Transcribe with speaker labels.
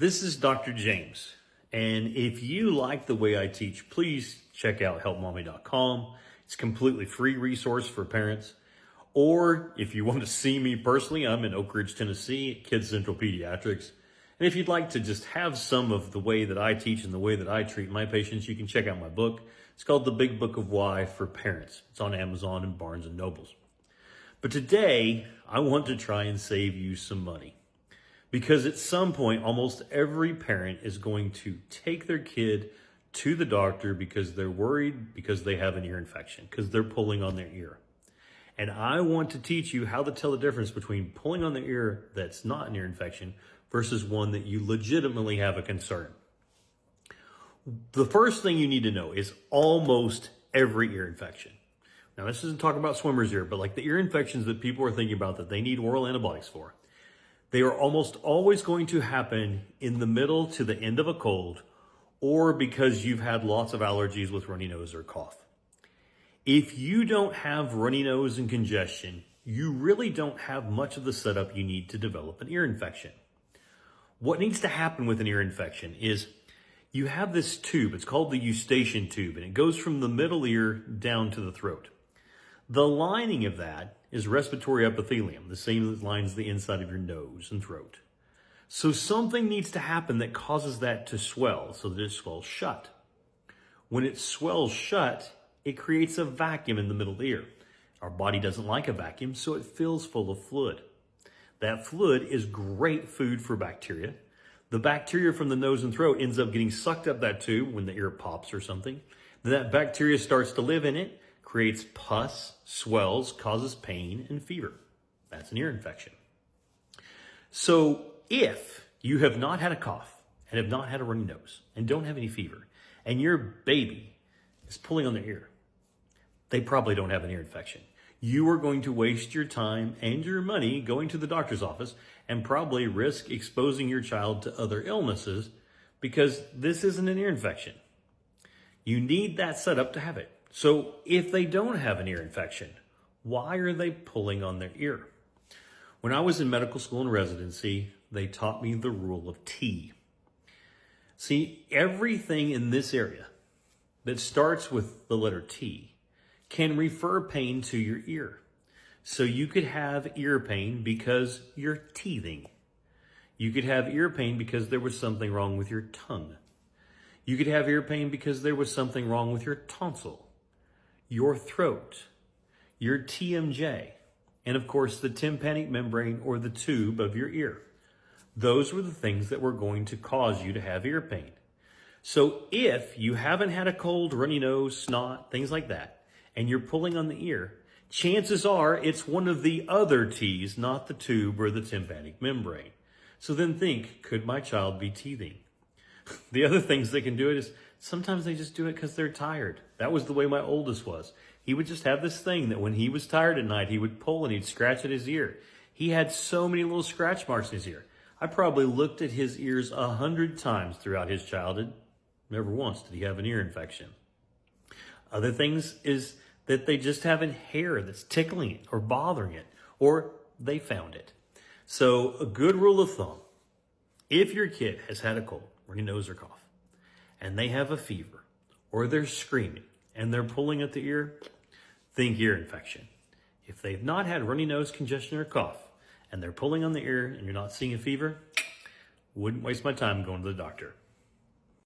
Speaker 1: This is Dr. James, and if you like the way I teach, please check out helpmommy.com. It's a completely free resource for parents. Or if you want to see me personally, I'm in Oak Ridge, Tennessee, at Kids Central Pediatrics. And if you'd like to just have some of the way that I teach and the way that I treat my patients, you can check out my book. It's called The Big Book of Why for Parents. It's on Amazon and Barnes and Nobles. But today, I want to try and save you some money. Because at some point, almost every parent is going to take their kid to the doctor because they're worried because they have an ear infection, because they're pulling on their ear. And I want to teach you how to tell the difference between pulling on the ear that's not an ear infection versus one that you legitimately have a concern. The first thing you need to know is almost every ear infection. Now, this isn't talking about swimmer's ear, but like the ear infections that people are thinking about that they need oral antibiotics for, they are almost always going to happen in the middle to the end of a cold or because you've had lots of allergies with runny nose or cough. If you don't have runny nose and congestion, you really don't have much of the setup you need to develop an ear infection. What needs to happen with an ear infection is you have this tube, it's called the eustachian tube, and it goes from the middle ear down to the throat. The lining of that is respiratory epithelium, the same that lines the inside of your nose and throat. So something needs to happen that causes that to swell so that it swells shut. When it swells shut, it creates a vacuum in the middle of the ear. Our body doesn't like a vacuum, so it fills full of fluid. That fluid is great food for bacteria. The bacteria from the nose and throat ends up getting sucked up that tube when the ear pops or something. Then that bacteria starts to live in it, creates pus, swells, causes pain and fever. That's an ear infection. So if you have not had a cough and have not had a runny nose and don't have any fever and your baby is pulling on their ear, they probably don't have an ear infection. You are going to waste your time and your money going to the doctor's office and probably risk exposing your child to other illnesses because this isn't an ear infection. You need that setup to have it. So if they don't have an ear infection, why are they pulling on their ear? When I was in medical school and residency, they taught me the rule of T. See, everything in this area that starts with the letter T can refer pain to your ear. So you could have ear pain because you're teething. You could have ear pain because there was something wrong with your tongue. You could have ear pain because there was something wrong with your tonsil, your throat, your TMJ, and of course the tympanic membrane or the tube of your ear. Those were the things that were going to cause you to have ear pain. So if you haven't had a cold, runny nose, snot, things like that, and you're pulling on the ear, chances are it's one of the other T's, not the tube or the tympanic membrane. So then think, could my child be teething? The other things they can do it is sometimes they just do it because they're tired. That was the way my oldest was. He would just have this thing that when he was tired at night, he would pull and he'd scratch at his ear. He had so many little scratch marks in his ear. I probably looked at his ears 100 times throughout his childhood. Never once did he have an ear infection. Other things is that they just have a hair that's tickling it or bothering it, or they found it. So a good rule of thumb, if your kid has had a cold, runny nose or cough, and they have a fever, or they're screaming, and they're pulling at the ear, think ear infection. If they've not had runny nose, congestion, or cough, and they're pulling on the ear and you're not seeing a fever, wouldn't waste my time going to the doctor.